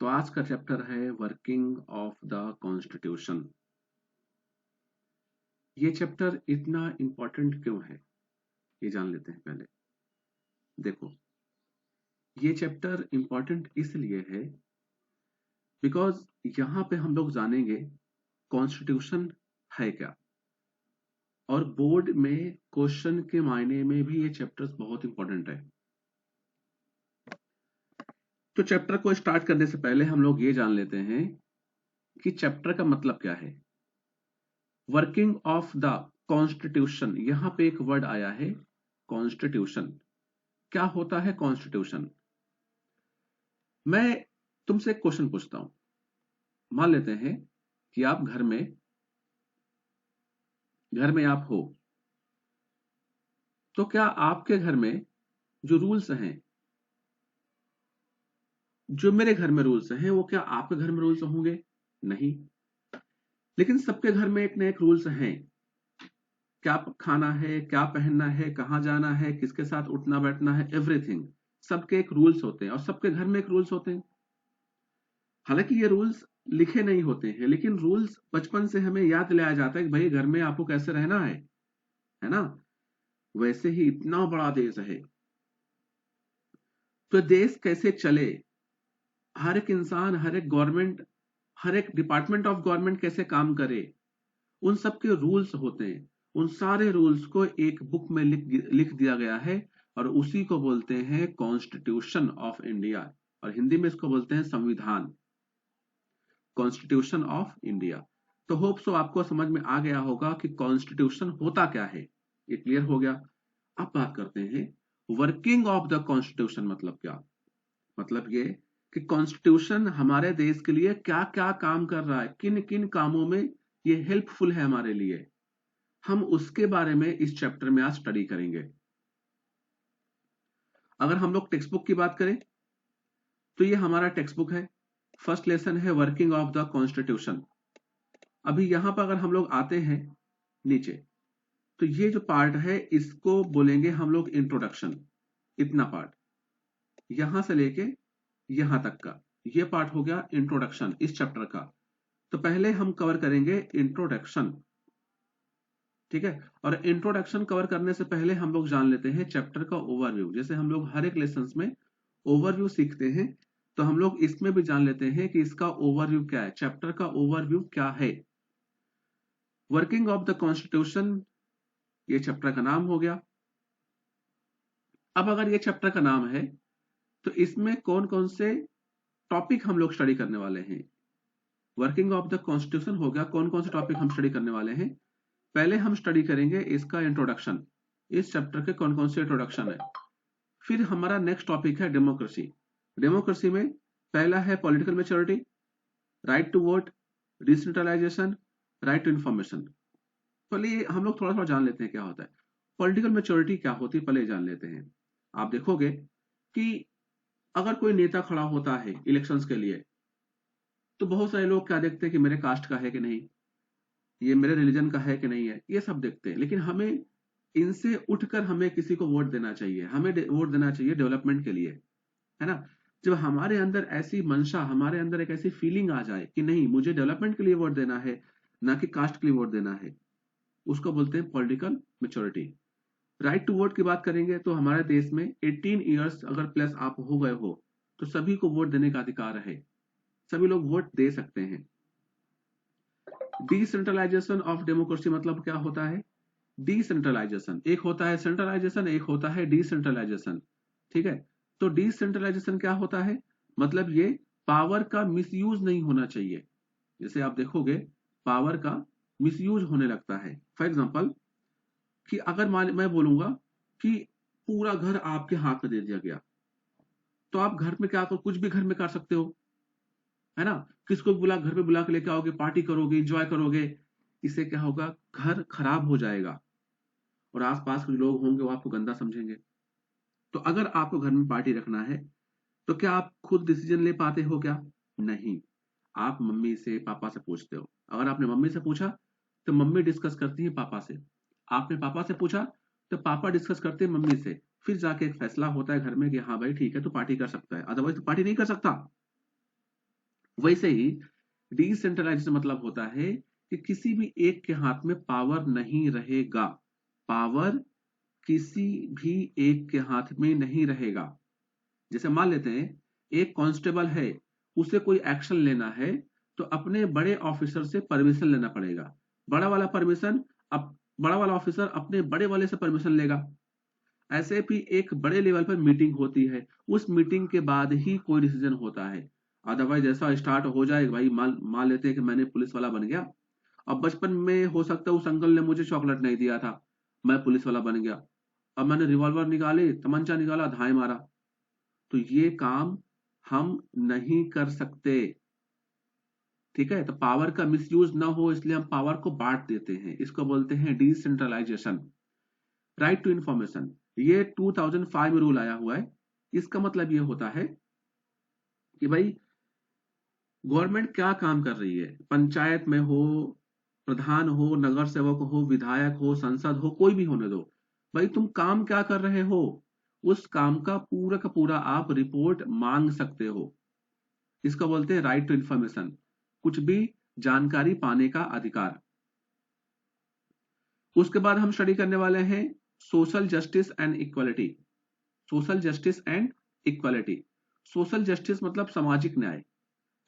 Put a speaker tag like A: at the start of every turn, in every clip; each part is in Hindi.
A: तो आज का चैप्टर है वर्किंग ऑफ द कॉन्स्टिट्यूशन। ये चैप्टर इतना इंपॉर्टेंट क्यों है ये जान लेते हैं पहले। देखो, ये चैप्टर इंपॉर्टेंट इसलिए है बिकॉज यहाँ पे हम लोग जानेंगे कॉन्स्टिट्यूशन है क्या, और बोर्ड में क्वेश्चन के मायने में भी ये चैप्टर्स बहुत इंपॉर्टेंट है। तो चैप्टर को स्टार्ट करने से पहले हम लोग ये जान लेते हैं कि चैप्टर का मतलब क्या है। वर्किंग ऑफ द कॉन्स्टिट्यूशन, यहां पे एक वर्ड आया है कॉन्स्टिट्यूशन। क्या होता है कॉन्स्टिट्यूशन? मैं तुमसे एक क्वेश्चन पूछता हूं। मान लेते हैं कि आप घर में आप हो, तो क्या आपके घर में जो रूल्स हैं, जो मेरे घर में रूल्स हैं, वो क्या आपके घर में रूल्स होंगे? नहीं। लेकिन सबके घर में एक ना एक रूल्स हैं। क्या खाना है, क्या पहनना है, कहाँ जाना है, किसके साथ उठना बैठना है, एवरीथिंग। सबके एक रूल्स होते हैं और सबके घर में एक रूल्स होते हैं। हालांकि ये रूल्स लिखे नहीं होते हैं, लेकिन रूल्स बचपन से हमें याद दिलाया जाता है कि भाई घर में आपको कैसे रहना है ना। वैसे ही इतना बड़ा देश है, तो देश कैसे चले, हर एक इंसान, हर एक गवर्नमेंट, हर एक डिपार्टमेंट ऑफ गवर्नमेंट कैसे काम करे, उन सब के रूल्स होते हैं। उन सारे रूल्स को एक बुक में लिख दिया गया है और उसी को बोलते हैं कॉन्स्टिट्यूशन ऑफ इंडिया, और हिंदी में इसको बोलते हैं संविधान, कॉन्स्टिट्यूशन ऑफ इंडिया। तो होप सो आपको समझ में आ गया होगा कि कॉन्स्टिट्यूशन होता क्या है। ये क्लियर हो गया। अब बात करते हैं वर्किंग ऑफ द कॉन्स्टिट्यूशन मतलब क्या। मतलब ये कि कॉन्स्टिट्यूशन हमारे देश के लिए क्या क्या काम कर रहा है, किन किन कामों में ये हेल्पफुल है हमारे लिए, हम उसके बारे में इस चैप्टर में आज स्टडी करेंगे। अगर हम लोग टेक्स्ट बुक की बात करें तो ये हमारा टेक्स्ट बुक है। फर्स्ट लेसन है वर्किंग ऑफ द कॉन्स्टिट्यूशन। अभी यहां पर अगर हम लोग आते हैं नीचे, तो ये जो पार्ट है इसको बोलेंगे हम लोग इंट्रोडक्शन। इतना पार्ट यहां से लेके यहां तक का ये पार्ट हो गया इंट्रोडक्शन इस चैप्टर का। तो पहले हम कवर करेंगे इंट्रोडक्शन, ठीक है। और इंट्रोडक्शन कवर करने से पहले हम लोग जान लेते हैं चैप्टर का ओवरव्यू। जैसे हम लोग हर एक लेसन में ओवरव्यू सीखते हैं, तो हम लोग इसमें भी जान लेते हैं कि इसका ओवरव्यू क्या है, चैप्टर का ओवरव्यू क्या है। वर्किंग ऑफ द कॉन्स्टिट्यूशन ये चैप्टर का नाम हो गया। अब अगर ये चैप्टर का नाम है तो इसमें कौन कौन से टॉपिक हम लोग स्टडी करने वाले हैं। वर्किंग ऑफ द कॉन्स्टिट्यूशन हो गया, कौन कौन से टॉपिक हम स्टडी करने वाले हैं। पहले हम स्टडी करेंगे इसका इंट्रोडक्शन, इस चैप्टर के कौन कौन से इंट्रोडक्शन है। फिर हमारा नेक्स्ट टॉपिक है डेमोक्रेसी। डेमोक्रेसी में पहला है political maturity, right to vote, decentralization, right to information. पहले हम लोग थोड़ा थोड़ा जान लेते हैं क्या होता है पॉलिटिकल मैच्योरिटी, क्या होती है पहले जान लेते हैं। आप देखोगे कि अगर कोई नेता खड़ा होता है इलेक्शंस के लिए, तो बहुत सारे लोग क्या देखते हैं कि मेरे कास्ट का है कि नहीं, ये मेरे रिलीजन का है कि नहीं है, ये सब देखते हैं। लेकिन हमें इनसे उठकर हमें किसी को वोट देना चाहिए, हमें वोट देना चाहिए डेवलपमेंट के लिए, है ना। जब हमारे अंदर ऐसी मंशा, हमारे अंदर एक ऐसी फीलिंग आ जाए कि नहीं मुझे डेवलपमेंट के लिए वोट देना है, ना कि कास्ट के लिए वोट देना है, उसको बोलते हैं political maturity. Right to vote की बात करेंगे तो हमारे देश में 18 ईयर्स अगर प्लस आप हो गए हो तो सभी को वोट देने का अधिकार है, सभी लोग वोट दे सकते हैं। डिसेंट्रलाइजेशन ऑफ डेमोक्रेसी मतलब क्या होता है। डिसेंट्रलाइजेशन, एक होता है सेंट्रलाइजेशन, एक होता है डिसेंट्रलाइजेशन, ठीक है। तो डिसेंट्रलाइजेशन क्या होता है, मतलब ये पावर का मिसयूज नहीं होना चाहिए। जैसे आप देखोगे पावर का मिसयूज होने लगता है। फॉर एग्जांपल कि अगर मैं बोलूंगा कि पूरा घर आपके हाथ में दे दिया गया, तो आप घर में क्या करो, कुछ भी घर में कर सकते हो, है ना। किसको घर पे बुला के लेके आओगे, पार्टी करोगे, एंजॉय करोगे, इससे क्या होगा, घर खराब हो जाएगा और आसपास के जो लोग होंगे वो आपको गंदा समझेंगे। तो अगर आपको घर में पार्टी रखना है तो क्या आप खुद डिसीजन ले पाते हो क्या? नहीं, आप मम्मी से पापा से पूछते हो। अगर आपने मम्मी से पूछा तो मम्मी डिस्कस करती है पापा से, आपने पापा से पूछा तो पापा डिस्कस करते हैं मम्मी से, फिर जाके एक फैसला होता है घर में कि हाँ भाई ठीक है तो पार्टी कर सकता है, अदरवाइज तो पार्टी नहीं कर सकता। वैसे ही डिसेंट्रलाइजेशन मतलब होता है कि किसी भी एक के हाथ में पावर नहीं रहेगा, पावर किसी भी एक के हाथ में नहीं रहेगा। जैसे मान लेते हैं एक कांस्टेबल है, उसे कोई एक्शन लेना है तो अपने बड़े ऑफिसर से परमिशन लेना पड़ेगा, बड़ा वाला परमिशन, अब बड़ा वाला ऑफिसर अपने बड़े वाले से परमिशन लेगा। ऐसे भी एक बड़े लेवल पर मीटिंग होती है, उस मीटिंग के बाद ही कोई डिसीजन होता है। अदरवाइज जैसा स्टार्ट हो जाए, भाई मान लेते हैं कि मैंने पुलिस वाला बन गया, अब बचपन में हो सकता है उस अंकल ने मुझे चॉकलेट नहीं दिया था, मैं पुलिस वाला बन गया, अब मैंने रिवॉल्वर निकाले, तमंचा निकाला, धाए मारा, तो ये काम हम नहीं कर सकते। ठीक है, तो पावर का मिसयूज ना हो इसलिए हम पावर को बांट देते हैं, इसको बोलते हैं डिसेंट्रलाइजेशन। राइट टू इंफॉर्मेशन, ये 2005 में रूल आया हुआ है। इसका मतलब ये होता है कि भाई गवर्नमेंट क्या काम कर रही है, पंचायत में हो, प्रधान हो, नगर सेवक हो, विधायक हो, संसद हो, कोई भी होने दो, भाई तुम काम क्या कर रहे हो, उस काम का पूरा आप रिपोर्ट मांग सकते हो। इसको बोलते हैं राइट टू इंफॉर्मेशन, कुछ भी जानकारी पाने का अधिकार। उसके बाद हम स्टडी करने वाले हैं social justice and equality. Social justice and equality, social justice मतलब सामाजिक न्याय।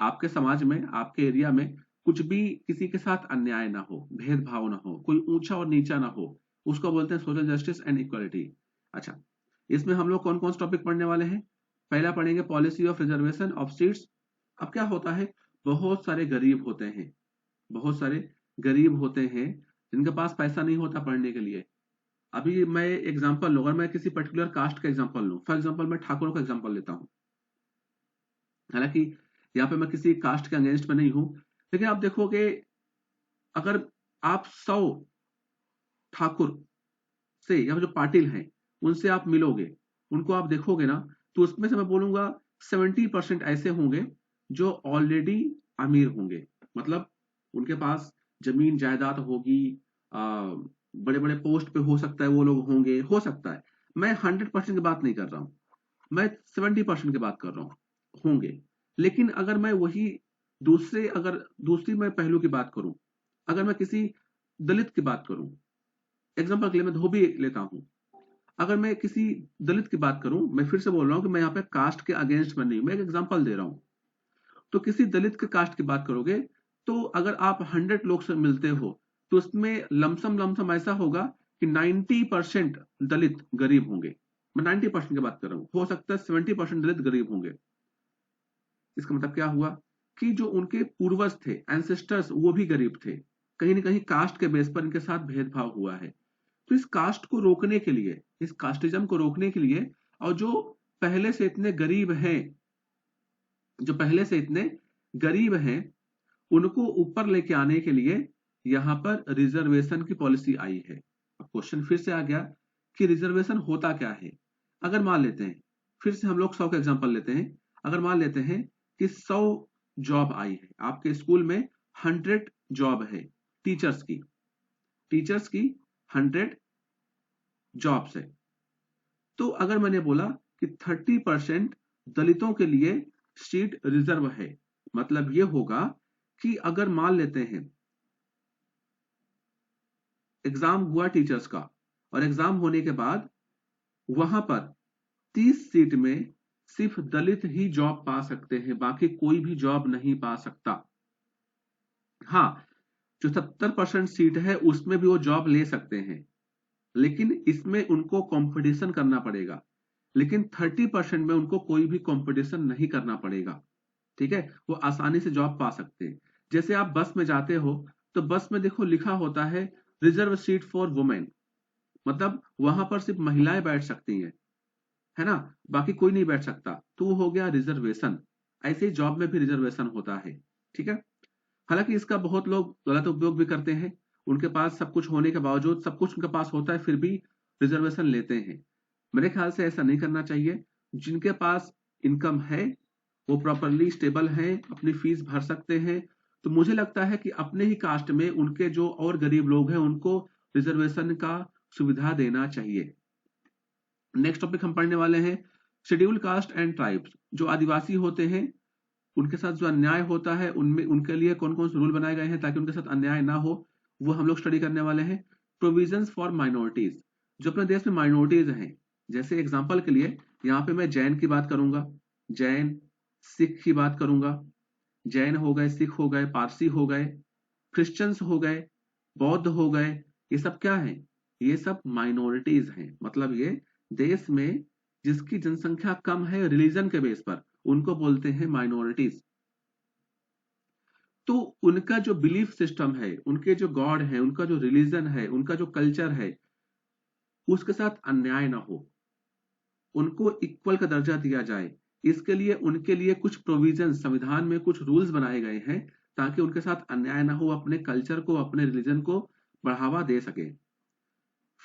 A: आपके समाज में, आपके एरिया में कुछ भी किसी के साथ अन्याय ना हो, भेदभाव ना हो, कोई ऊंचा और नीचा ना हो, उसको बोलते हैं सोशल जस्टिस एंड इक्वालिटी। अच्छा, इसमें हम लोग कौन कौन से टॉपिक पढ़ने वाले हैं? पहला पढ़ेंगे policy of reservation of seats. अब क्या होता है, बहुत सारे गरीब होते हैं, बहुत सारे गरीब होते हैं जिनके पास पैसा नहीं होता पढ़ने के लिए। अभी मैं एग्जांपल लूं, अगर मैं किसी पर्टिकुलर कास्ट का एग्जांपल लूं, फॉर एग्जांपल मैं ठाकुरों का एग्जांपल लेता हूं, हालांकि यहाँ पे मैं किसी कास्ट के अगेंस्ट में नहीं हूं, लेकिन आप देखोगे अगर आप 100 ठाकुर से या जो पाटिल हैं उनसे आप मिलोगे, उनको आप देखोगे ना, तो उसमें से मैं बोलूंगा 70% ऐसे होंगे जो ऑलरेडी अमीर होंगे, मतलब उनके पास जमीन जायदाद होगी, बड़े बड़े पोस्ट पे हो सकता है वो लोग होंगे, हो सकता है। मैं 100% की बात नहीं कर रहा हूं, मैं 70% की बात कर रहा हूं, होंगे। लेकिन अगर मैं वही अगर दूसरी मैं पहलू की बात करूं, अगर मैं किसी दलित की बात करूं, एग्जांपल के लिए मैं धोबी लेता हूं, अगर मैं किसी दलित की बात करूं, मैं फिर से बोल रहा हूं कि मैं यहाँ पे कास्ट के अगेंस्ट में नहीं, मैं एक एग्जांपल दे रहा हूं, तो किसी दलित के कास्ट की बात करोगे तो अगर आप 100 लोग से मिलते हो तो उसमें लमसम लमसम ऐसा होगा कि 90% दलित गरीब होंगे। मैं 90% की बात कर रहा हूं, हो सकता है 70% दलित गरीब होंगे। इसका मतलब क्या हुआ कि जो उनके पूर्वज थे, एंसेस्टर्स, वो भी गरीब थे, कहीं ना कहीं कास्ट के बेस पर इनके साथ भेदभाव हुआ है। तो इस कास्ट को रोकने के लिए, इस कास्टिज्म को रोकने के लिए, और जो पहले से इतने गरीब हैं, जो पहले से इतने गरीब हैं, उनको ऊपर लेके आने के लिए यहां पर रिजर्वेशन की पॉलिसी आई है। अब क्वेश्चन फिर से आ गया कि रिजर्वेशन होता क्या है। अगर मान लेते हैं, फिर से हम लोग 100 का एग्जांपल लेते हैं, अगर मान लेते हैं कि 100 जॉब आई है आपके स्कूल में, 100 जॉब है टीचर्स की, टीचर्स की 100 जॉब्स है, तो अगर मैंने बोला कि 30% दलितों के लिए सीट रिजर्व है, मतलब ये होगा कि अगर मान लेते हैं एग्जाम हुआ टीचर्स का, और एग्जाम होने के बाद वहां पर 30 सीट में सिर्फ दलित ही जॉब पा सकते हैं, बाकी कोई भी जॉब नहीं पा सकता। हाँ, जो 70% सीट है उसमें भी वो जॉब ले सकते हैं, लेकिन इसमें उनको कंपटीशन करना पड़ेगा, लेकिन 30% में उनको कोई भी कंपटीशन नहीं करना पड़ेगा। ठीक है, वो आसानी से जॉब पा सकते हैं। जैसे आप बस में जाते हो तो बस में देखो लिखा होता है रिजर्व सीट फॉर वुमेन, मतलब वहां पर सिर्फ महिलाएं बैठ सकती हैं, है ना, बाकी कोई नहीं बैठ सकता, तो वो हो गया रिजर्वेशन। ऐसे ही जॉब में भी रिजर्वेशन होता है। ठीक है, हालांकि इसका बहुत लोग गलत उपयोग भी करते हैं, उनके पास सब कुछ होने के बावजूद, सब कुछ उनके पास होता है फिर भी रिजर्वेशन लेते हैं। मेरे ख्याल से ऐसा नहीं करना चाहिए। जिनके पास इनकम है, वो प्रॉपरली स्टेबल हैं, अपनी फीस भर सकते हैं, तो मुझे लगता है कि अपने ही कास्ट में उनके जो और गरीब लोग हैं उनको रिजर्वेशन का सुविधा देना चाहिए। नेक्स्ट टॉपिक हम पढ़ने वाले हैं शेड्यूल कास्ट एंड ट्राइब्स। जो आदिवासी होते हैं उनके साथ जो अन्याय होता है उनमें उनके लिए कौन कौन से रूल बनाए गए हैं ताकि उनके साथ अन्याय ना हो, वो हम लोग स्टडी करने वाले हैं। प्रोविजंस फॉर माइनॉरिटीज, जो अपने देश में माइनॉरिटीज हैं, जैसे एग्जांपल के लिए यहाँ पे मैं जैन की बात करूंगा, जैन, सिख की बात करूंगा, जैन हो गए, सिख हो गए, पारसी हो गए, क्रिश्चियंस हो गए, बौद्ध हो गए, ये सब क्या है? ये सब माइनॉरिटीज हैं। मतलब ये देश में जिसकी जनसंख्या कम है रिलीजन के बेस पर, उनको बोलते हैं माइनॉरिटीज। तो उनका जो बिलीफ सिस्टम है, उनके जो गॉड है, उनका जो रिलीजन है, उनका जो कल्चर है, उसके साथ अन्याय ना हो, उनको इक्वल का दर्जा दिया जाए, इसके लिए उनके लिए कुछ प्रोविजन, संविधान में कुछ रूल्स बनाए गए हैं ताकि उनके साथ अन्याय ना हो, अपने कल्चर को, अपने रिलीजन को बढ़ावा दे सके।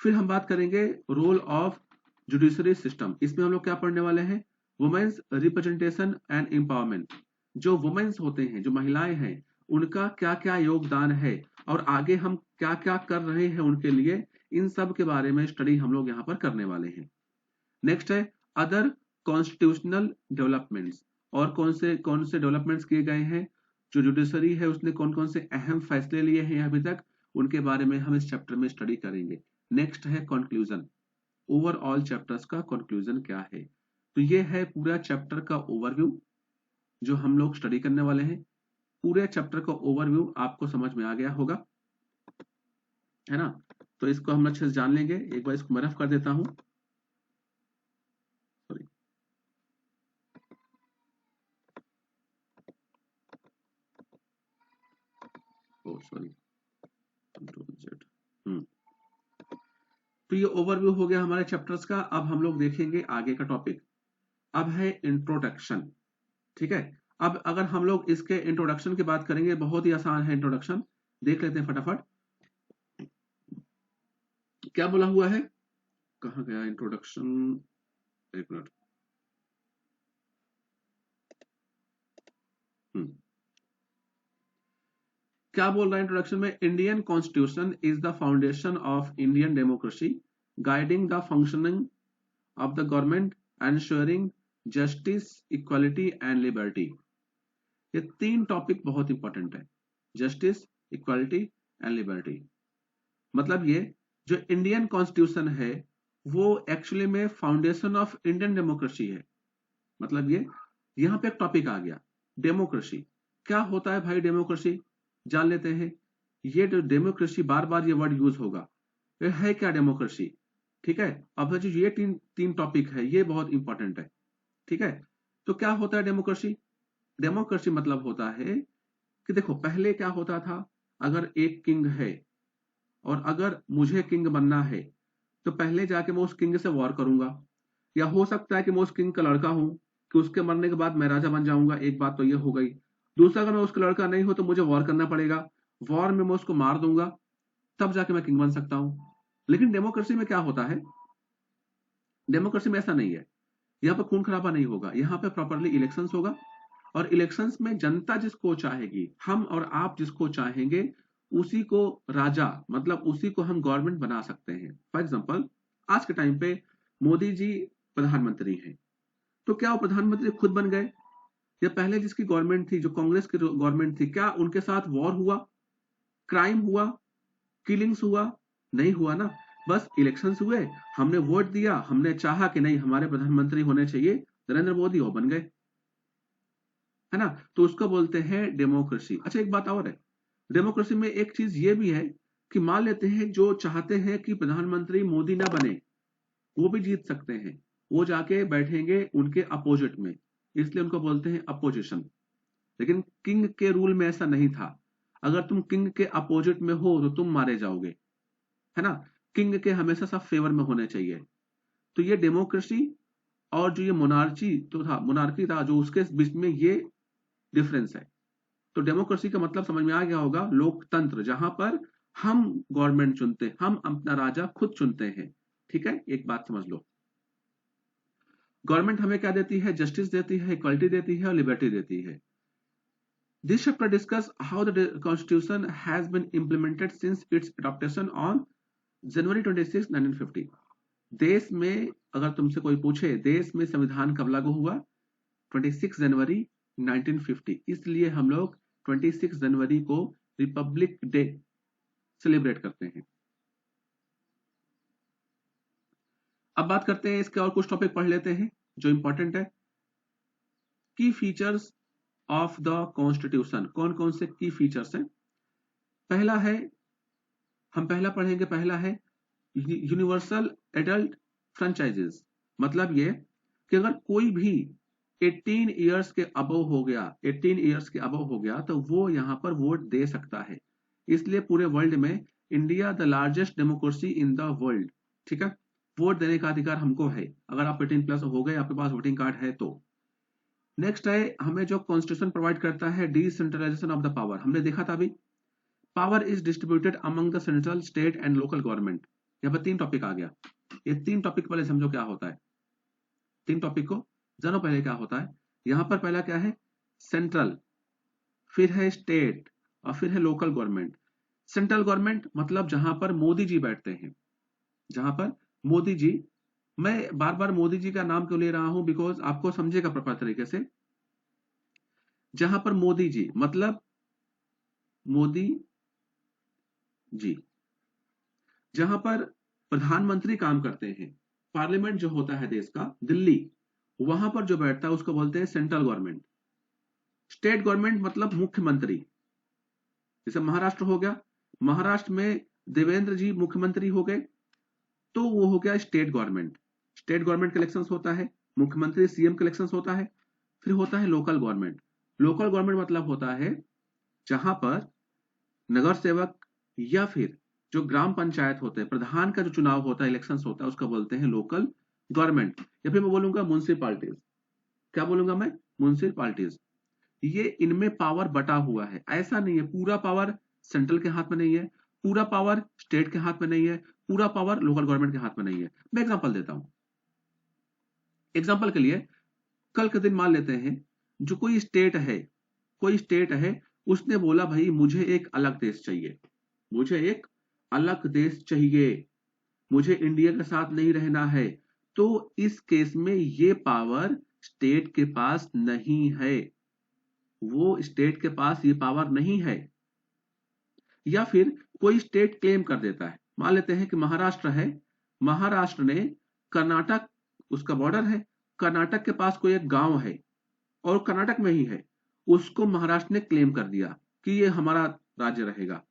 A: फिर हम बात करेंगे रोल ऑफ जुडिशरी सिस्टम। इसमें हम लोग क्या पढ़ने वाले हैं? Women's representation and empowerment. जो वुमेन्स होते हैं, जो महिलाएं हैं, उनका क्या क्या योगदान है और आगे हम क्या क्या कर रहे हैं उनके लिए, इन सब के बारे में स्टडी हम लोग यहाँ पर करने वाले हैं। नेक्स्ट है अदर कॉन्स्टिट्यूशनल डेवलपमेंट्स, और कौन से डेवलपमेंट्स किए गए हैं, जो जुडिशरी है उसने कौन कौन से अहम फैसले लिए हैं अभी तक, उनके बारे में हम इस चैप्टर में स्टडी करेंगे। नेक्स्ट है कंक्लूजन, ओवरऑल चैप्टर्स का कंक्लूजन क्या है। तो ये है पूरा चैप्टर का ओवरव्यू जो हम लोग स्टडी करने वाले हैं। पूरे चैप्टर का ओवरव्यू आपको समझ में आ गया होगा, है ना? तो इसको हम अच्छे से जान लेंगे। एक बार इसको मैं रफ कर देता हूं। Sorry, sorry, control Z. तो ये ओवरव्यू हो गया हमारे चैप्टर्स का। अब हम लोग देखेंगे आगे का टॉपिक। अब है इंट्रोडक्शन। ठीक है, अब अगर हम लोग इसके इंट्रोडक्शन की बात करेंगे, बहुत ही आसान है इंट्रोडक्शन, देख लेते हैं फटाफट क्या बोला हुआ है। कहाँ गया इंट्रोडक्शन? एक मिनट। क्या बोल रहा है इंट्रोडक्शन में? Indian constitution is the foundation of Indian democracy, guiding the functioning of the government, ensuring justice, equality and liberty. ये तीन टॉपिक बहुत इंपॉर्टेंट है, जस्टिस, इक्वालिटी एंड लिबर्टी। मतलब ये जो इंडियन कॉन्स्टिट्यूशन है वो एक्चुअली में फाउंडेशन ऑफ इंडियन डेमोक्रेसी है। मतलब ये यहाँ पे एक टॉपिक आ गया, डेमोक्रेसी। क्या होता है भाई डेमोक्रेसी? जान लेते हैं। ये जो डेमोक्रेसी, बार बार ये वर्ड यूज होगा, ये है क्या डेमोक्रेसी? ठीक है, अब जो ये तीन टॉपिक है ये बहुत इंपॉर्टेंट है। ठीक है, तो क्या होता है डेमोक्रेसी? डेमोक्रेसी मतलब होता है कि देखो पहले क्या होता था, अगर एक किंग है और अगर मुझे किंग बनना है तो पहले जाके मैं उस किंग से वॉर करूंगा, या हो सकता है कि मैं उस किंग का लड़का हूं कि उसके मरने के बाद मैं राजा बन जाऊंगा। एक बात तो ये हो गई। दूसरा, अगर मैं उसका लड़का नहीं हूं तो मुझे वॉर करना पड़ेगा, वॉर में मैं उसको मार दूंगा, तब जाके मैं किंग बन सकता हूं। लेकिन डेमोक्रेसी में क्या होता है? डेमोक्रेसी में ऐसा नहीं है। यहाँ पे खून खराबा नहीं होगा, यहाँ पे प्रॉपरली इलेक्शंस होगा, और इलेक्शंस में जनता जिसको चाहेगी, हम और आप जिसको चाहेंगे, उसी को राजा, मतलब उसी को हम गवर्नमेंट बना सकते हैं। फॉर एग्जांपल आज के टाइम पे मोदी जी प्रधानमंत्री हैं, तो क्या वो प्रधानमंत्री खुद बन गए? या पहले जिसकी गवर्नमेंट थी, जो कांग्रेस की गवर्नमेंट थी, क्या उनके साथ वॉर हुआ, क्राइम हुआ, किलिंग्स हुआ? नहीं हुआ ना। बस इलेक्शंस हुए, हमने वोट दिया, हमने चाहा कि नहीं हमारे प्रधानमंत्री होने चाहिए नरेंद्र मोदी, वो बन गए, है ना? तो उसको बोलते हैं डेमोक्रेसी। अच्छा, एक बात और है, डेमोक्रेसी में एक चीज ये भी है कि मान लेते हैं जो चाहते हैं कि प्रधानमंत्री मोदी ना बने, वो भी जीत सकते हैं, वो जाके बैठेंगे उनके अपोजिट में, इसलिए उनको बोलते हैं अपोजिशन। लेकिन किंग के रूल में ऐसा नहीं था, अगर तुम किंग के अपोजिट में हो तो तुम मारे जाओगे, है ना? किंग के हमेशा सब फेवर में होने चाहिए। तो ये डेमोक्रेसी और जो ये मोनार्की था जो, उसके बीच में ये डिफरेंस है। तो डेमोक्रेसी का मतलब समझ में आ गया होगा, लोकतंत्र, जहां पर हम गवर्नमेंट चुनते, हम अपना राजा खुद चुनते हैं। ठीक है, एक बात समझ लो, गवर्नमेंट हमें क्या देती है? जस्टिस देती है, इक्वालिटी देती है और लिबर्टी देती है। This chapter discuss how the constitution has been implemented since its adaptation on January 26, 1950। देश में अगर तुमसे कोई पूछे देश में संविधान कब लागू हुआ, 26 जनवरी 1950, इसलिए हम लोग 26 जनवरी को रिपब्लिक डे सेलिब्रेट करते हैं। अब बात करते हैं इसके और कुछ टॉपिक पढ़ लेते हैं जो इंपॉर्टेंट है। की फीचर्स ऑफ द कॉन्स्टिट्यूशन, कौन कौन से की फीचर्स हैं? पहला है, हम पहला पढ़ेंगे, पहला है यूनिवर्सल एडल्ट फ्रेंचाइजेस। मतलब ये कि अगर कोई भी 18 इयर्स के अबव हो गया, 18 इयर्स के अबव हो गया तो वो यहाँ पर वोट दे सकता है। इसलिए पूरे वर्ल्ड में India the largest democracy in the world, ठीक है। वोट देने का अधिकार हमको है अगर आप 18 प्लस हो गए, आपके पास वोटिंग कार्ड है तो। नेक्स्ट है, हमें जो कॉन्स्टिट्यूशन प्रोवाइड करता है डिसेंट्रलाइजेशन ऑफ द पावर। हमने देखा था अभी, power is distributed among the central, state and local government. यहाँ पर 3 टॉपिक आ गया। ये 3 टॉपिक पहले समझो क्या होता है, 3 टॉपिक को जानो पहले क्या होता है। यहाँ पर पहला क्या है, सेंट्रल, फिर है स्टेट और फिर है लोकल गवर्नमेंट। सेंट्रल गवर्नमेंट मतलब जहां पर मोदी जी बैठते हैं, जहां पर मोदी जी, मैं बार बार मोदी जी का नाम क्यों ले रहा हूं, बिकॉज आपको समझेगा प्रॉपर तरीके से। जहां पर मोदी जी मतलब मोदी जी, जहां पर प्रधानमंत्री काम करते हैं, पार्लियामेंट जो होता है देश का दिल्ली, वहां पर जो बैठता है उसको बोलते हैं सेंट्रल गवर्नमेंट। स्टेट गवर्नमेंट मतलब मुख्यमंत्री, जैसे महाराष्ट्र हो गया, महाराष्ट्र में देवेंद्र जी मुख्यमंत्री हो गए तो वो हो गया स्टेट गवर्नमेंट। स्टेट गवर्नमेंट के इलेक्शंस होता है, मुख्यमंत्री सीएम के इलेक्शंस होता है। फिर होता है लोकल गवर्नमेंट। लोकल गवर्नमेंट मतलब होता है जहां पर नगर सेवक या फिर जो ग्राम पंचायत होते हैं, प्रधान का जो चुनाव होता है, इलेक्शंस होता है, उसको बोलते हैं लोकल गवर्नमेंट। या फिर मैं बोलूंगा म्युनिसिपालिटीज। क्या बोलूंगा मैं? म्युनिसिपालिटीज। ये इनमें पावर बटा हुआ है, ऐसा नहीं है पूरा पावर सेंट्रल के हाथ में नहीं है, पूरा पावर स्टेट के हाथ में नहीं है, पूरा पावर लोकल गवर्नमेंट के हाथ में नहीं है। मैं एग्जांपल देता हूं। एग्जांपल के लिए कल के दिन मान लेते हैं जो कोई स्टेट है, कोई स्टेट है, उसने बोला भाई मुझे एक अलग देश चाहिए, मुझे एक अलग देश चाहिए, मुझे इंडिया के साथ नहीं रहना है। तो इस केस में ये पावर स्टेट के पास नहीं है, वो स्टेट के पास ये पावर नहीं है। या फिर कोई स्टेट क्लेम कर देता है, मान लेते हैं कि महाराष्ट्र है, महाराष्ट्र ने कर्नाटक, उसका बॉर्डर है, कर्नाटक के पास कोई एक गांव है और कर्नाटक में ही है, उसको महाराष्ट्र ने क्लेम कर दिया कि ये हमारा राज्य रहेगा।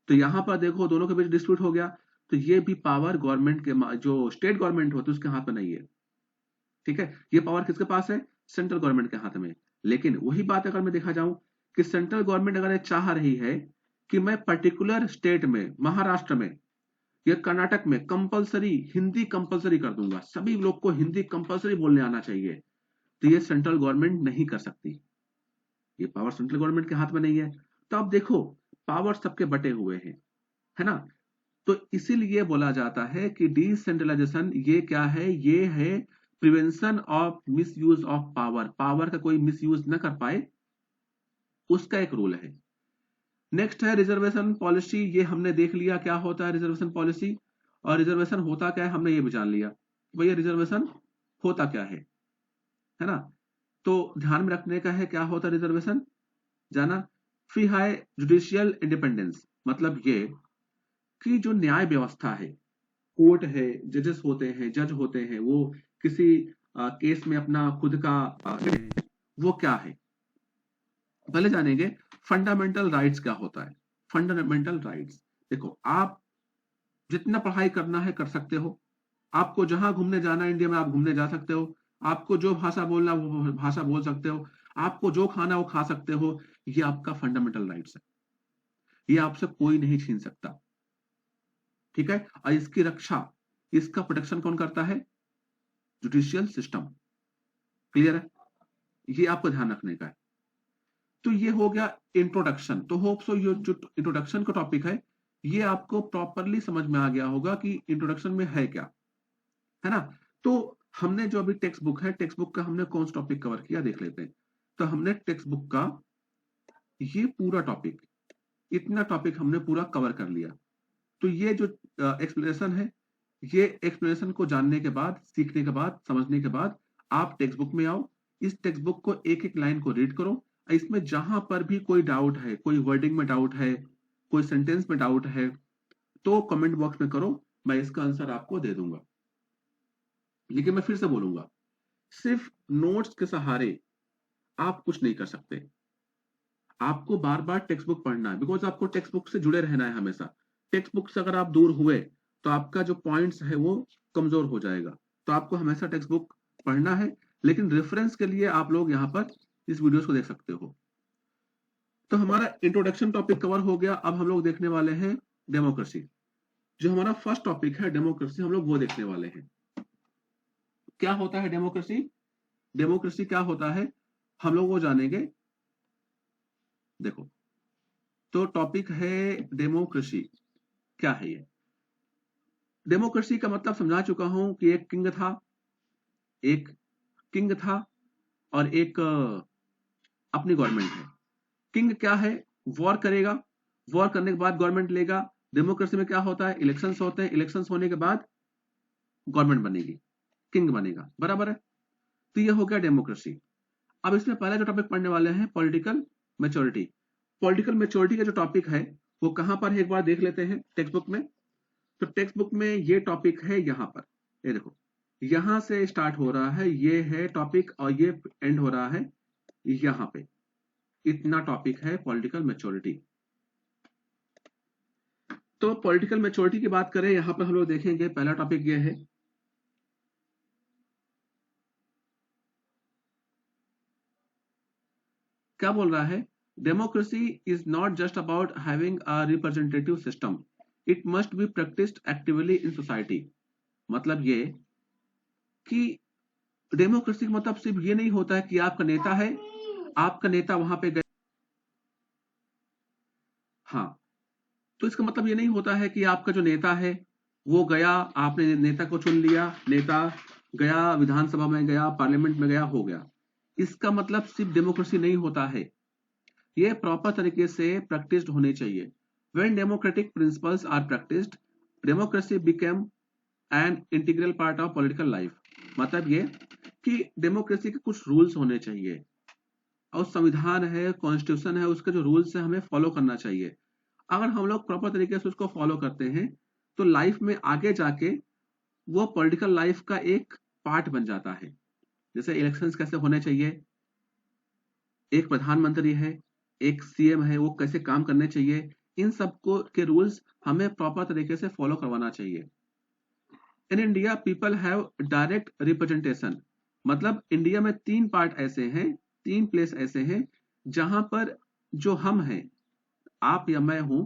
A: तो यहां पर देखो दोनों के बीच डिस्प्यूट हो गया, तो ये भी पावर गवर्नमेंट के, जो स्टेट गवर्नमेंट होती है उसके हाथ में नहीं है, ठीक है। ये पावर किसके पास है? सेंट्रल गवर्नमेंट के हाथ में। लेकिन वही बात अगर मैं देखा जाऊं कि सेंट्रल गवर्नमेंट अगर ये चाह रही है कि मैं पर्टिकुलर स्टेट में, महाराष्ट्र में या कर्नाटक में कंपलसरी हिंदी कंपलसरी कर दूंगा, सभी लोग को हिंदी कंपलसरी बोलने आना चाहिए, तो ये सेंट्रल गवर्नमेंट नहीं कर सकती, ये पावर सेंट्रल गवर्नमेंट के हाथ में नहीं है। तो अब देखो पावर सबके बटे हुए हैं, है ना। तो इसीलिए बोला जाता है कि डिसेंट्रलाइजेशन ये क्या है, ये है prevention of misuse of power, power का कोई मिसयूज न कर पाए, उसका एक रूल है। नेक्स्ट है रिजर्वेशन पॉलिसी। ये हमने देख लिया क्या होता है रिजर्वेशन पॉलिसी, और रिजर्वेशन होता क्या है हमने ये भी जान लिया, भैया रिजर्वेशन होता क्या है ना। तो ध्यान में रखने का है क्या होता है रिजर्वेशन, जाना। फिर है जुडिशियल इंडिपेंडेंस, मतलब ये कि जो न्याय व्यवस्था है, कोर्ट है, जजेस होते हैं, जज होते हैं, वो किसी केस में अपना खुद का वो क्या है, पहले जानेंगे फंडामेंटल राइट्स क्या होता है। फंडामेंटल राइट्स, देखो आप जितना पढ़ाई करना है कर सकते हो, आपको जहां घूमने जाना है इंडिया में आप घूमने जा सकते हो, आपको जो भाषा बोलना वो भाषा बोल सकते हो, आपको जो खाना वो खा सकते हो, ये आपका फंडामेंटल राइट्स है, ये आपसे कोई नहीं छीन सकता, ठीक है। और इसकी रक्षा, इसका प्रोटेक्शन कौन करता है? Judicial system. क्लियर है, ये आपको ध्यान रखने का है। तो ये हो गया इंट्रोडक्शन। तो होप सो ये जो इंट्रोडक्शन का टॉपिक है ये आपको प्रॉपरली समझ में आ गया होगा कि इंट्रोडक्शन में है क्या, है ना। तो हमने जो अभी टेक्स्ट बुक है, टेक्स्ट बुक का हमने कौन सा टॉपिक कवर किया देख लेते हैं। तो हमने टेक्स्ट बुक का ये पूरा टॉपिक, इतना टॉपिक हमने पूरा कवर कर लिया। तो ये जो एक्सप्लेनेशन है, ये एक्सप्लेनेशन को जानने के बाद, सीखने के बाद, समझने के बाद आप टेक्स्ट बुक में आओ, इस टेक्स्ट बुक को एक एक लाइन को रीड करो। इसमें जहां पर भी कोई डाउट है, कोई वर्डिंग में डाउट है, कोई सेंटेंस में डाउट है, तो कमेंट बॉक्स में करो, मैं इसका आंसर आपको दे दूंगा। लेकिन मैं फिर से बोलूंगा, सिर्फ नोट्स के सहारे आप कुछ नहीं कर सकते। आपको बार बार टेक्स्ट बुक पढ़ना है, बिकॉज आपको टेक्स्ट बुक से जुड़े रहना है हमेशा। टेक्स्ट बुक से अगर आप दूर हुए तो आपका जो पॉइंट्स है वो कमजोर हो जाएगा। तो आपको हमेशा टेक्स्ट बुक पढ़ना है, लेकिन रेफरेंस के लिए आप लोग यहाँ पर इस वीडियोस को देख सकते हो। तो हमारा इंट्रोडक्शन टॉपिक कवर हो गया। अब हम लोग देखने वाले हैं डेमोक्रेसी। जो हमारा फर्स्ट टॉपिक है डेमोक्रेसी, हम लोग वो देखने वाले हैं। क्या होता है डेमोक्रेसी? डेमोक्रेसी क्या होता है हम लोग वो जानेंगे। देखो, तो टॉपिक है डेमोक्रेसी। क्या है ये? डेमोक्रेसी का मतलब समझा चुका हूं कि एक किंग था और एक अपनी गवर्नमेंट है। किंग क्या है? वॉर करेगा, वॉर करने के बाद गवर्नमेंट लेगा। डेमोक्रेसी में क्या होता है? इलेक्शंस होते हैं, इलेक्शंस होने के बाद गवर्नमेंट बनेगी, किंग बनेगा, बराबर है। तो ये हो गया डेमोक्रेसी। अब इसमें पहला जो टॉपिक पढ़ने वाले हैं पॉलिटिकल मैच्योरिटी। पॉलिटिकल मैच्योरिटी का जो टॉपिक है वो कहां पर है एक बार देख लेते हैं टेक्स्ट बुक में। तो टेक्स्ट बुक में ये टॉपिक है यहाँ पर, ये देखो, यहां से स्टार्ट हो रहा है, ये है टॉपिक, और ये एंड हो रहा है यहाँ पे। इतना टॉपिक है पॉलिटिकल मैच्योरिटी। तो पॉलिटिकल मैच्योरिटी की बात करें, यहां पर हम लोग देखेंगे पहला टॉपिक ये है, क्या बोल रहा है? Democracy is not just about having a representative system, it must be practised actively in society. मतलब ये कि डेमोक्रेसी का मतलब सिर्फ ये नहीं होता है कि आपका नेता है, आपका नेता वहां पे गए, हाँ, तो इसका मतलब ये नहीं होता है कि आपका जो नेता है वो गया, आपने नेता को चुन लिया, नेता गया विधानसभा में, गया पार्लियामेंट में, गया, हो गया। इसका मतलब सिर्फ डेमोक्रेसी नहीं होता है, ये प्रॉपर तरीके से प्रैक्टिस्ड होने चाहिए। When democratic principles are practised, democracy become an integral part of political life. मतलब ये कि डेमोक्रेसी के कुछ रूल्स होने चाहिए, और संविधान है, कॉन्स्टिट्यूशन है, उसके जो रूल्स है हमें फॉलो करना चाहिए। अगर हम लोग प्रॉपर तरीके से उसको फॉलो करते हैं तो लाइफ में आगे जाके वो पॉलिटिकल लाइफ का एक पार्ट बन जाता है। जैसे इलेक्शंस कैसे होने चाहिए, एक प्रधानमंत्री है, एक सीएम है, वो कैसे काम करने चाहिए, इन सबको के रूल्स हमें प्रॉपर तरीके से फॉलो करवाना चाहिए। In India people have direct representation. मतलब इंडिया में तीन पार्ट ऐसे हैं, तीन प्लेस ऐसे हैं जहां पर जो हम हैं, आप या मैं हूं,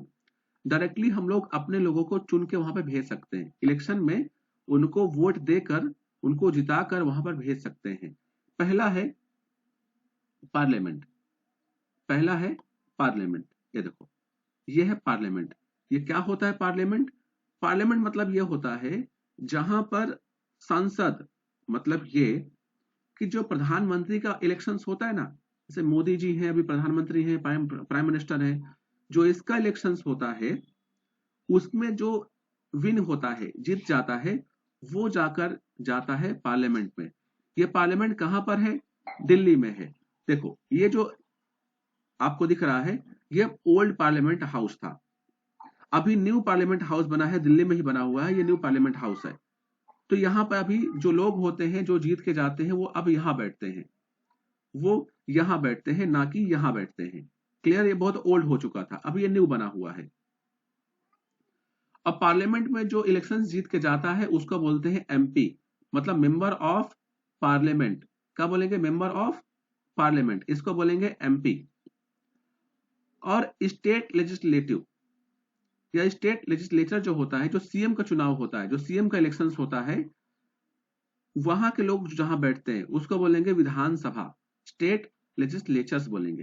A: डायरेक्टली हम लोग अपने लोगों को चुन के वहां पर भेज सकते हैं। इलेक्शन में उनको वोट देकर, उनको जिताकर वहां पर भेज सकते हैं। पहला है पार्लियामेंट, पहला है पार्लियामेंट। ये देखो, ये है पार्लियामेंट। ये क्या होता है पार्लियामेंट? पार्लियामेंट मतलब ये होता है जहां पर सांसद, मतलब ये कि जो प्रधानमंत्री का इलेक्शंस होता है ना, जैसे मोदी जी हैं अभी प्रधानमंत्री हैं, प्राइम मिनिस्टर हैं, जो इसका इलेक्शंस होता है उसमें जो विन होता है, जीत जाता है, वो जाकर जाता है पार्लियामेंट में। ये पार्लियामेंट कहां पर है? दिल्ली में है। देखो, ये जो आपको दिख रहा है ये ओल्ड पार्लियामेंट हाउस था, अभी न्यू पार्लियामेंट हाउस बना है, दिल्ली में ही बना हुआ है, ये न्यू पार्लियामेंट हाउस है। तो यहाँ पर अभी जो लोग होते हैं, जो जीत के जाते हैं, वो अब यहाँ बैठते हैं, वो यहाँ बैठते हैं, ना कि यहाँ बैठते हैं। क्लियर? ये बहुत ओल्ड हो चुका था, अभी ये न्यू बना हुआ है। अब पार्लियामेंट में जो इलेक्शंस जीत के जाता है उसको बोलते हैं एमपी, मतलब मेंबर ऑफ पार्लियामेंट। क्या बोलेंगे? मेंबर ऑफ पार्लियामेंट, इसको बोलेंगे एमपी। और स्टेट लेजिस्लेटिव या स्टेट लेजिस्लेचर जो होता है, जो सीएम का चुनाव होता है, जो सीएम का इलेक्शंस होता है, वहां के लोग जहां बैठते हैं उसको बोलेंगे विधानसभा, स्टेट लेजिस्लेचर्स बोलेंगे।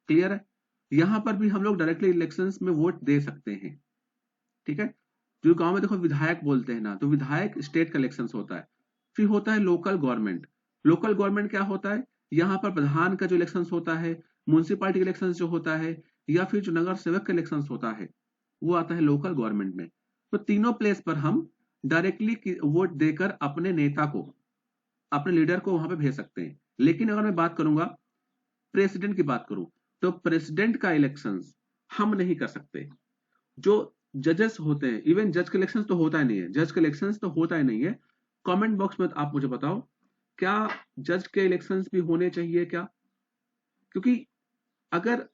A: क्लियर है? यहां पर भी हम लोग डायरेक्टली इलेक्शंस में वोट दे सकते हैं। ठीक है? जो गांव में देखो विधायक बोलते हैं ना, तो विधायक स्टेट का इलेक्शंस होता है। फिर होता है लोकल गवर्नमेंट। लोकल गवर्नमेंट क्या होता है? यहाँ पर प्रधान का जो इलेक्शंस होता है, म्युनिसिपालिटी इलेक्शंस जो होता है, या फिर जो नगर सेवक का इलेक्शंस होता है, वो आता है लोकल गवर्नमेंट में। तो तीनों प्लेस पर हम डायरेक्टली वोट देकर अपने नेता को, अपने लीडर को वहां पे भेज सकते हैं। लेकिन अगर मैं बात करूंगा प्रेसिडेंट की बात करूं, तो प्रेसिडेंट का इलेक्शंस हम नहीं कर सकते। जो जजेस होते हैं, इवन जज के इलेक्शंस तो होता ही नहीं है, जज के इलेक्शंस तो होता ही नहीं है। कमेंट बॉक्स में आप मुझे बताओ, क्या जज के इलेक्शंस भी होने चाहिए क्या? क्योंकि अगर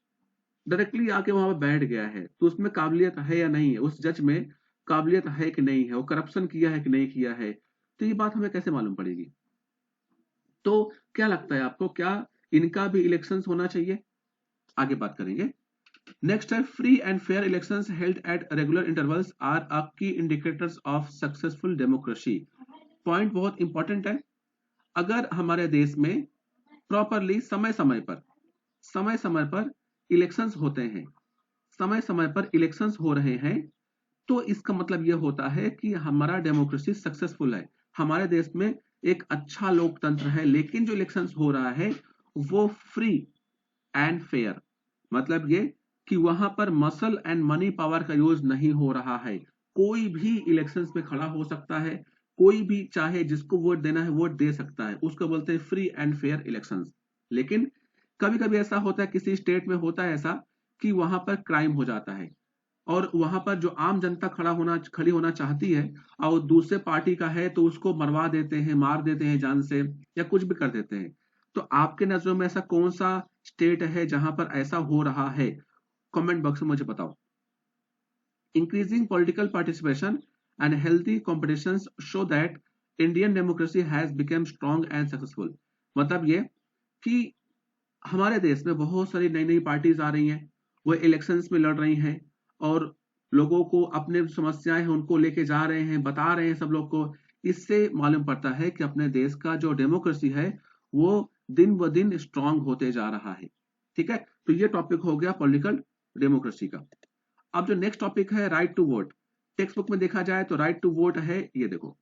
A: डायरेक्टली आके वहां पर बैठ गया है तो उसमें काबिलियत है या नहीं है, उस जज में काबिलियत है कि नहीं है, वो करप्शन किया है कि नहीं किया है, तो ये बात हमें कैसे मालूम पड़ेगी? तो क्या लगता है आपको, क्या इनका भी इलेक्शंस होना चाहिए? आगे बात करेंगे। नेक्स्ट है free and fair elections held at regular intervals are a key indicators of successful democracy. Point बहुत इंपॉर्टेंट है। अगर हमारे देश में प्रॉपरली समय समय पर इलेक्शंस होते हैं, समय समय पर इलेक्शंस हो रहे हैं, तो इसका मतलब यह होता है कि हमारा डेमोक्रेसी सक्सेसफुल है, हमारे देश में एक अच्छा लोकतंत्र है। लेकिन जो इलेक्शंस हो रहा है वो फ्री एंड फेयर, मतलब ये कि वहां पर मसल एंड मनी पावर का यूज नहीं हो रहा है। कोई भी इलेक्शंस में खड़ा हो सकता है, कोई भी चाहे जिसको वोट देना है वोट दे सकता है, उसको बोलते हैं फ्री एंड फेयर इलेक्शंस। लेकिन कभी कभी ऐसा होता है, किसी स्टेट में होता है ऐसा कि वहां पर क्राइम हो जाता है, और वहां पर जो आम जनता खड़ी होना चाहती है और दूसरे पार्टी का है तो उसको मरवा देते हैं, मार देते हैं जान से, या कुछ भी कर देते हैं। तो आपके नजरों में ऐसा कौन सा स्टेट है जहां पर ऐसा हो रहा है? कमेंट बॉक्स में मुझे बताओ। Increasing political participation and healthy competitions show that Indian democracy has become strong and successful. मतलब ये कि हमारे देश में बहुत सारी नई नई पार्टीज आ रही हैं, वो इलेक्शंस में लड़ रही हैं और लोगों को अपने समस्याएं हैं उनको लेके जा रहे हैं, बता रहे हैं सब लोग को। इससे मालूम पड़ता है कि अपने देश का जो डेमोक्रेसी है वो दिन ब दिन स्ट्रांग होते जा रहा है। ठीक है, तो ये टॉपिक हो गया पॉलिटिकल डेमोक्रेसी का। अब जो नेक्स्ट टॉपिक है right to vote, text book में देखा जाए तो राइट टू वोट है, ये देखो,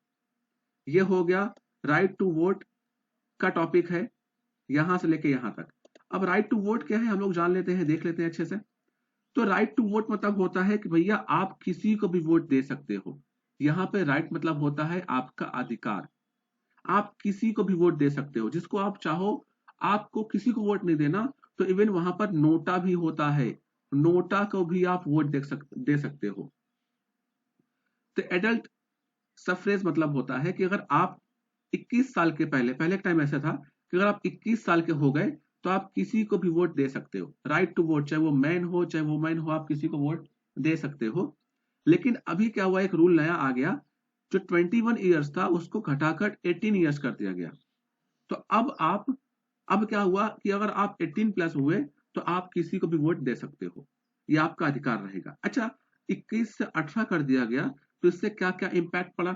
A: ये हो गया राइट टू वोट का टॉपिक है, यहां से लेके यहां तक। अब राइट टू वोट क्या है हम लोग जान लेते हैं, देख लेते हैं अच्छे से। तो राइट टू वोट मतलब होता है कि भैया आप किसी को भी वोट दे सकते हो। यहाँ पे राइट मतलब होता है आपका अधिकार, आप किसी को भी वोट दे सकते हो जिसको आप चाहो। आपको किसी को वोट नहीं देना तो इवन वहां पर नोटा भी होता है, नोटा को भी आप वोट दे सकते हो। तो एडल्ट सफ्रेज मतलब होता है कि अगर आप 21 साल के पहले टाइम ऐसा था कि अगर आप 21 साल के हो गए तो आप किसी को भी वोट दे सकते हो। राइट टू वोट, चाहे वो मैन हो चाहे वुमेन हो, आप किसी को वोट दे सकते हो। लेकिन अभी क्या हुआ, एक रूल नया आ गया, जो 21 ईयर्स था उसको घटाकर 18 ईयर्स कर दिया गया। तो अब क्या हुआ कि अगर आप 18 प्लस हुए तो आप किसी को भी वोट दे सकते हो, ये आपका अधिकार रहेगा। अच्छा, 21 से 18 कर दिया गया, तो इससे क्या क्या इंपैक्ट पड़ा?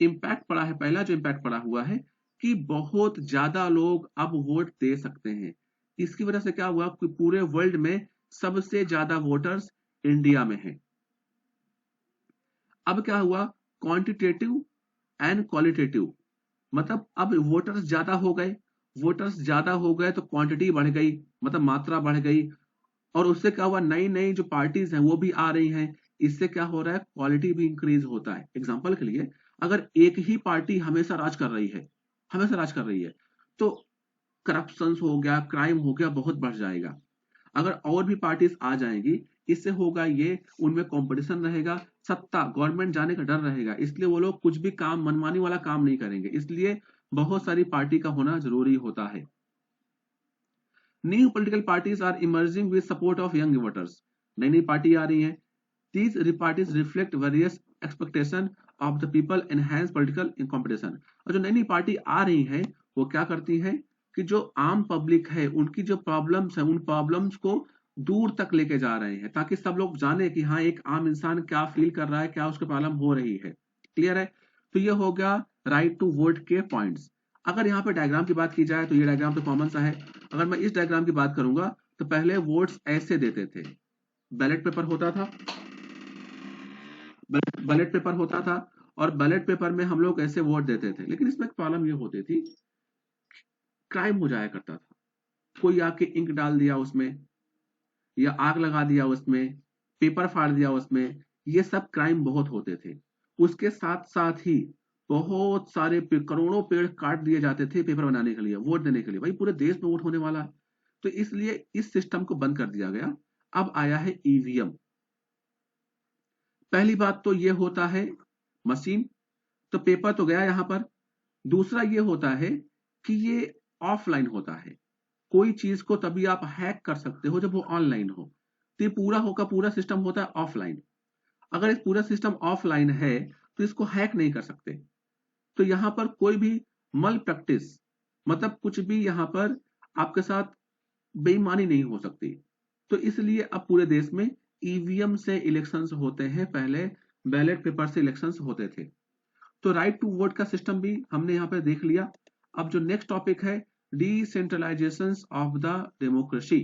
A: इंपैक्ट पड़ा है, पहला जो इंपैक्ट पड़ा हुआ है कि बहुत ज्यादा लोग अब वोट दे सकते हैं। इसकी वजह से क्या हुआ कि पूरे वर्ल्ड में सबसे ज्यादा वोटर्स इंडिया में हैं। अब क्या हुआ, क्वांटिटेटिव एंड क्वालिटेटिव, मतलब अब वोटर्स ज्यादा हो गए, वोटर्स ज्यादा हो गए तो क्वांटिटी बढ़ गई, मतलब मात्रा बढ़ गई। और उससे क्या हुआ, नई नई जो पार्टीज हैं वो भी आ रही हैं, इससे क्या हो रहा है, क्वालिटी भी इंक्रीज होता है। एग्जांपल के लिए, अगर एक ही पार्टी हमेशा राज कर रही है, हमेशा राज कर रही है, तो करप्शन हो गया, क्राइम हो गया, बहुत बढ़ जाएगा। अगर और भी पार्टीज आ जाएंगी, इससे होगा ये, उनमें कंपटीशन रहेगा, सत्ता गवर्नमेंट जाने का डर रहेगा, इसलिए वो लोग कुछ भी काम, मनमानी वाला काम नहीं करेंगे, इसलिए बहुत सारी पार्टी का होना जरूरी होता है। New political parties are emerging with support of young voters, नई नई पार्टी आ रही है। These parties reflect various expectation of the people, enhance political competition। और जो नई नई पार्टी आ रही है वो क्या करती है कि जो आम पब्लिक है उनकी जो प्रॉब्लम्स है, उन प्रॉब्लम्स को दूर तक लेके जा रहे हैं, ताकि सब लोग जाने कि हाँ एक आम इंसान क्या फील कर रहा है, क्या उसकी प्रॉब्लम हो रही है। क्लियर है? तो ये हो गया राइट टू वोट के पॉइंट्स। अगर यहाँ पे डायग्राम की बात की जाए तो ये डायग्राम तो कॉमन सा है। अगर मैं इस डायग्राम की बात करूंगा तो पहले वोट्स ऐसे देते थे, बैलेट पेपर होता था, बैलेट पेपर होता था, और बैलेट पेपर में हम लोग ऐसे वोट देते थे। लेकिन इसमें एक प्रॉब्लम ये होती थी, क्राइम हो जाया करता था, कोई आके इंक डाल दिया उसमें, या आग लगा दिया उसमें, पेपर फाड़ दिया उसमें, ये सब क्राइम बहुत होते थे। उसके साथ साथ ही बहुत सारे करोड़ों पेड़ काट दिए जाते थे पेपर बनाने के लिए, वोट देने के लिए। भाई पूरे देश में वोट होने वाला है, तो इसलिए इस सिस्टम को बंद कर दिया गया। अब आया है ईवीएम। पहली बात तो ये होता है मशीन, तो पेपर तो गया यहां पर। दूसरा ये होता है कि ये ऑफलाइन होता है। कोई चीज को तभी आप हैक कर सकते हो जब वो ऑनलाइन हो। तो ये पूरा सिस्टम होता है ऑफलाइन। अगर इस पूरा सिस्टम ऑफलाइन है तो इसको हैक नहीं कर सकते। तो यहां पर कोई भी मल प्रैक्टिस, मतलब कुछ भी यहां पर आपके साथ बेईमानी नहीं हो सकती। तो इसलिए अब पूरे देश में ईवीएम से इलेक्शंस होते हैं, पहले बैलेट पेपर से इलेक्शंस होते थे। तो राइट टू वोट का सिस्टम भी हमने यहाँ पे देख लिया। अब जो नेक्स्ट टॉपिक है, डिसेंट्रलाइजेशन ऑफ द डेमोक्रेसी,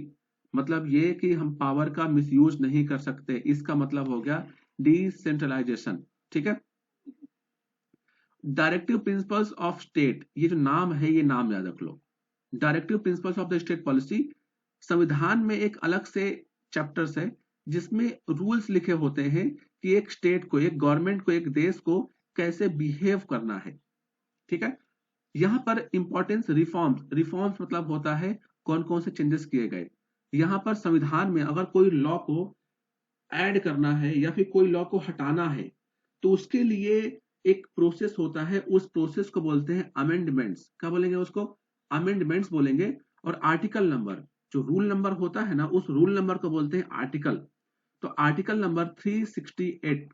A: मतलब ये कि हम पावर का मिसयूज नहीं कर सकते, इसका मतलब हो गया डिसेंट्रलाइजेशन। ठीक है। डायरेक्टिव प्रिंसिपल्स ऑफ स्टेट, ये जो नाम है ये नाम याद रख लो। Directive principles of the state policy, संविधान में एक अलग से चैप्टर्स है जिसमें रूल्स लिखे होते हैं कि एक स्टेट को, एक गवर्नमेंट को, एक देश को कैसे बिहेव करना है। ठीक है। यहां पर इंपॉर्टेंस रिफॉर्म्स मतलब होता है कौन कौन से चेंजेस किए गए। यहां पर संविधान में अगर कोई लॉ को ऐड करना है या फिर कोई लॉ को हटाना है तो उसके लिए एक प्रोसेस होता है, उस प्रोसेस को बोलते हैं अमेंडमेंट्स। क्या बोलेंगे उसको? अमेंडमेंट्स बोलेंगे। और आर्टिकल नंबर, जो रूल नंबर होता है ना, उस रूल नंबर को बोलते हैं आर्टिकल। तो आर्टिकल नंबर 368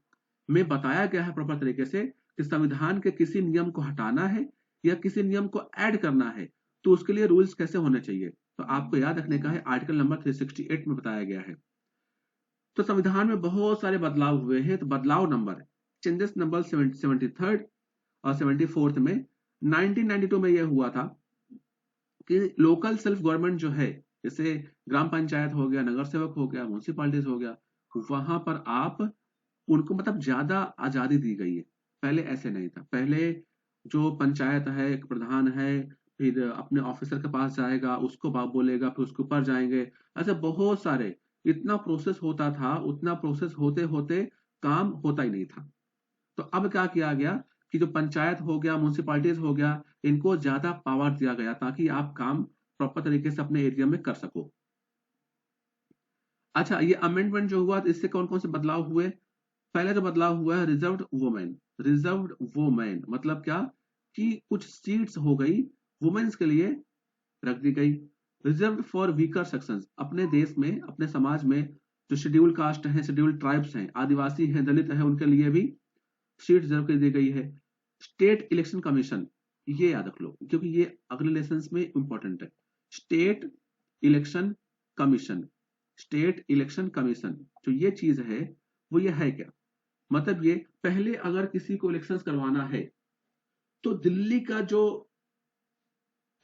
A: में बताया गया है प्रॉपर तरीके से कि संविधान के किसी नियम को हटाना है या किसी नियम को ऐड करना है तो उसके लिए रूल्स कैसे होने चाहिए। तो आपको याद रखने का है, आर्टिकल नंबर 368 में बताया गया है। तो संविधान में बहुत सारे बदलाव हुए हैं। तो बदलाव नंबर, चेंजेस नंबर 73rd और 74th में 1992 में यह हुआ था कि लोकल सेल्फ गवर्नमेंट जो है, जैसे ग्राम पंचायत हो गया, नगर सेवक हो गया, म्यूनसिपालिटीज हो गया, वहां पर आप उनको मतलब ज्यादा आजादी दी गई है। पहले ऐसे नहीं था। पहले जो पंचायत है, एक प्रधान है, फिर अपने ऑफिसर के पास जाएगा, उसको बाप बोलेगा, फिर उसके ऊपर जाएंगे, ऐसे बहुत सारे, इतना प्रोसेस होता था। उतना प्रोसेस होते होते काम होता ही नहीं था। तो अब क्या किया गया कि जो पंचायत हो गया, म्यूनसिपालिटीज हो गया, इनको ज्यादा पावर दिया गया ताकि आप काम प्रॉपर तरीके से अपने एरिया में कर सको। अच्छा, ये अमेंडमेंट जो हुआ इससे कौन कौन से बदलाव हुए? पहले जो बदलाव हुआ है, रिजर्व्ड वुमेन। रिजर्व्ड वुमेन मतलब क्या कि कुछ सीट्स हो गई वुमेन्स के लिए रख दी गई। रिजर्व्ड फॉर वीकर सेक्शंस, अपने देश में, अपने समाज में जो शेड्यूल कास्ट हैं, शेड्यूल ट्राइब्स हैं, आदिवासी हैं, दलित हैं, उनके लिए भी सीट रिजर्व कर दी गई है। स्टेट इलेक्शन कमीशन, ये याद रख लो क्योंकि ये अगले लेसन में इंपॉर्टेंट है। State election commission, state election commission जो ये चीज है वो ये है क्या? मतलब ये पहले अगर किसी को इलेक्शन करवाना है तो दिल्ली का जो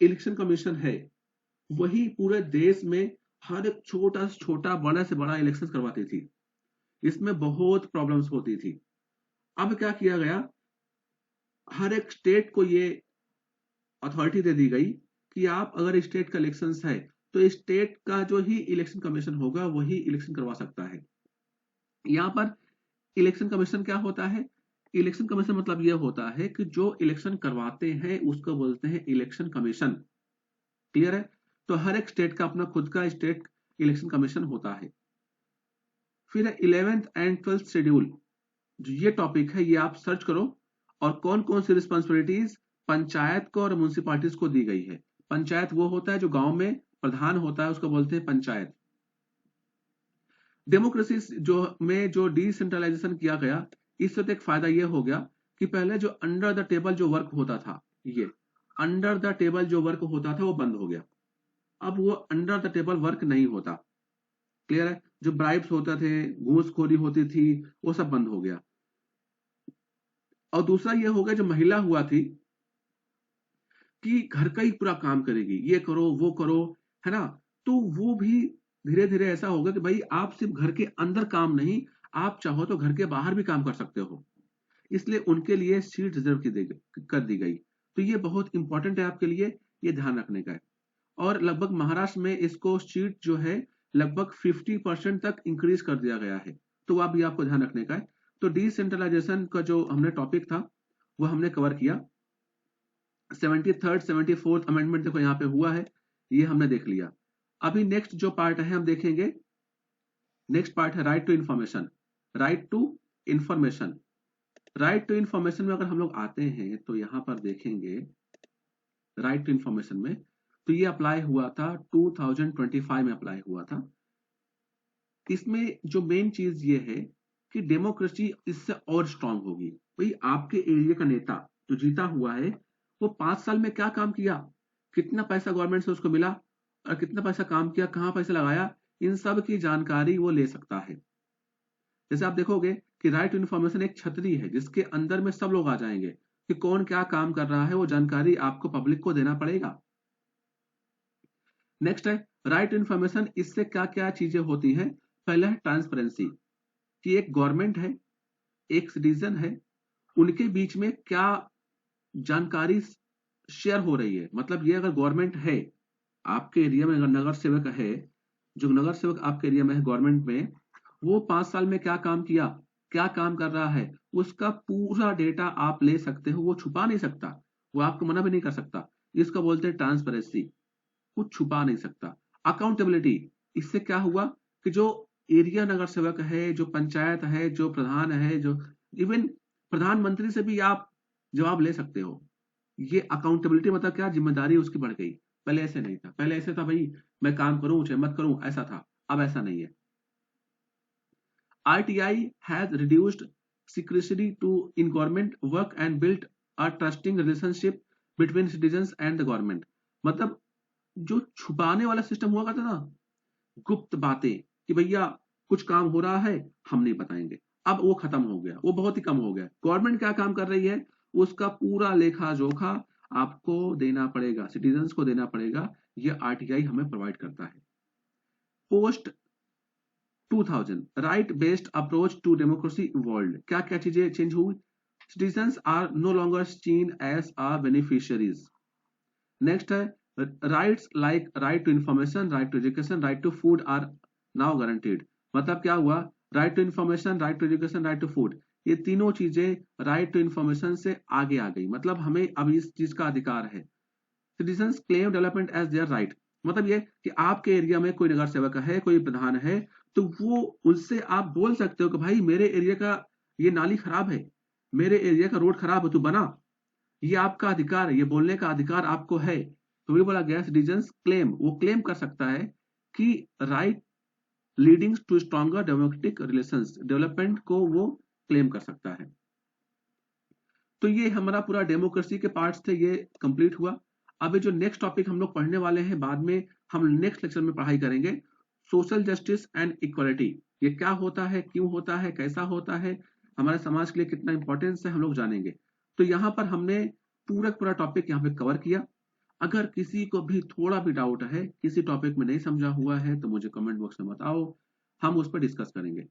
A: इलेक्शन कमीशन है वही पूरे देश में हर एक छोटा से छोटा, बड़ा से बड़ा इलेक्शन करवाती थी। इसमें बहुत प्रॉब्लम्स होती थी। अब क्या किया गया, हर एक स्टेट को ये अथॉरिटी दे दी गई कि आप अगर स्टेट का इलेक्शन है तो स्टेट का जो ही इलेक्शन कमीशन होगा वही इलेक्शन करवा सकता है। यहां पर इलेक्शन कमीशन क्या होता है? इलेक्शन कमीशन मतलब यह होता है कि जो इलेक्शन करवाते हैं उसको बोलते हैं इलेक्शन कमीशन। क्लियर है? तो हर एक स्टेट का अपना खुद का स्टेट इलेक्शन कमीशन होता है। फिर 11th एंड 12th शेड्यूल, जो ये टॉपिक है ये आप सर्च करो, और कौन कौन सी रिस्पॉन्सिबिलिटीज पंचायत को और म्यूनसिपालिटीज को दी गई है। पंचायत वो होता है जो गांव में प्रधान होता है, उसको बोलते हैं पंचायत। डेमोक्रेसी जो डिसेंट्रलाइजेशन किया गया, इससे तो एक फायदा ये हो गया कि पहले जो अंडर द टेबल जो वर्क होता था, ये अंडर द टेबल जो वर्क होता था वो बंद हो गया। अब वो अंडर द टेबल वर्क नहीं होता। क्लियर है? जो ब्राइब्स होते थे, घूसखोरी होती थी, वो सब बंद हो गया। और दूसरा ये हो गया, जो महिला हुआ थी कि घर का ही पूरा काम करेगी, ये करो वो करो, है ना, तो वो भी धीरे धीरे ऐसा होगा कि भाई आप सिर्फ घर के अंदर काम नहीं, आप चाहो तो घर के बाहर भी काम कर सकते हो। इसलिए उनके लिए सीट रिजर्व कर दी गई। तो ये बहुत इंपॉर्टेंट है आपके लिए, ये ध्यान रखने का है। और लगभग महाराष्ट्र में इसको सीट जो है लगभग 50% तक इंक्रीज कर दिया गया है। तो वह भी आपको ध्यान रखने का है। तो डिसेंट्रलाइजेशन का जो हमने टॉपिक था वो हमने कवर किया। 73rd 74th अमेंडमेंट देखो यहाँ पे हुआ है, ये हमने देख लिया। अभी नेक्स्ट जो पार्ट है हम देखेंगे, नेक्स्ट पार्ट है right to information. Right to information, right to information में अगर हम लोग आते हैं तो यहां पर देखेंगे राइट टू इंफॉर्मेशन में, तो ये अप्लाई हुआ था 2025 में अप्लाई हुआ था। इसमें जो मेन चीज ये है कि डेमोक्रेसी इससे और स्ट्रांग होगी। भाई आपके एरिया का नेता जो जीता हुआ है वो 5 साल में क्या काम किया, कितना पैसा गवर्नमेंट से उसको मिला और कितना पैसा काम किया, कहाँ पैसा लगाया, इन सब की जानकारी वो ले सकता है। जैसे आप देखोगे कि राइट टू इन्फॉर्मेशन एक छतरी है जिसके अंदर में सब लोग आ जाएंगे कि कौन क्या काम कर रहा है, वो जानकारी आपको पब्लिक को देना पड़ेगा। नेक्स्ट है राइट टू इन्फॉर्मेशन, इससे क्या क्या चीजें होती हैं। पहला है ट्रांसपेरेंसी, कि एक गवर्नमेंट है, एक सिटीजन है, उनके बीच में क्या जानकारी शेयर हो रही है। मतलब ये अगर गवर्नमेंट है आपके एरिया में, अगर नगर सेवक है, जो नगर सेवक आपके एरिया में है गवर्नमेंट में, वो 5 साल में क्या काम किया, क्या काम कर रहा है, उसका पूरा डेटा आप ले सकते हो। वो छुपा नहीं सकता, वो आपको मना भी नहीं कर सकता। इसका बोलते हैं ट्रांसपेरेंसी, कुछ छुपा नहीं सकता। अकाउंटेबिलिटी, इससे क्या हुआ कि जो एरिया नगर सेवक है, जो पंचायत है, जो प्रधान है, जो इवन प्रधानमंत्री से भी आप जवाब ले सकते हो। ये अकाउंटेबिलिटी मतलब क्या, जिम्मेदारी उसकी बढ़ गई। पहले ऐसे नहीं था, पहले ऐसे था भाई मैं काम करूं चाहे मत करूं, ऐसा था। अब ऐसा नहीं है। RTI has reduced secrecy to in government work and built a trusting relationship between citizens and the government। मतलब जो छुपाने वाला सिस्टम हुआ करता ना, गुप्त बातें कि भैया कुछ काम हो रहा है हम नहीं बताएंगे, अब वो खत्म हो गया, वो बहुत ही कम हो गया। गवर्नमेंट क्या काम कर रही है उसका पूरा लेखा जोखा आपको देना पड़ेगा, सिटीजन्स को देना पड़ेगा। ये RTI हमें प्रोवाइड करता है। Post 2000 right based approach to democracy evolve, क्या क्या चीजें चेंज हुई। Citizens are no longer seen as a beneficiaries. Next है rights like right to information, right to education, right to food are now guaranteed. मतलब क्या हुआ, right to information, right to education, right to food, ये तीनों चीजें राइट टू इंफॉर्मेशन से आगे आ गई। मतलब हमें अब इस चीज का अधिकार है। Citizens claim development as their right, मतलब ये कि आपके एरिया में कोई नगर सेवक है, कोई प्रधान है, तो वो उनसे आप बोल सकते हो कि भाई मेरे एरिया का ये नाली खराब है, मेरे एरिया का रोड खराब है, तू बना। ये आपका अधिकार है, ये बोलने का अधिकार आपको है। तो ये बोला गया सिटीजन्स क्लेम, वो क्लेम कर सकता है कि right leading to stronger democratic relations, development को वो क्लेम कर सकता है। तो ये हमारा पूरा डेमोक्रेसी के पार्ट्स थे, ये कंप्लीट हुआ। अभी जो नेक्स्ट टॉपिक हम लोग पढ़ने वाले हैं, बाद में हम नेक्स्ट लेक्चर में पढ़ाई करेंगे, सोशल जस्टिस एंड इक्वालिटी। ये क्या होता है, क्यों होता है, कैसा होता है, हमारे समाज के लिए कितना इंपॉर्टेंस है, हम लोग जानेंगे। तो यहाँ पर हमने पूरा टॉपिक यहाँ पे कवर किया। अगर किसी को भी थोड़ा भी डाउट है, किसी टॉपिक में नहीं समझा हुआ है, तो मुझे कमेंट बॉक्स में बताओ, हम उस पर डिस्कस करेंगे।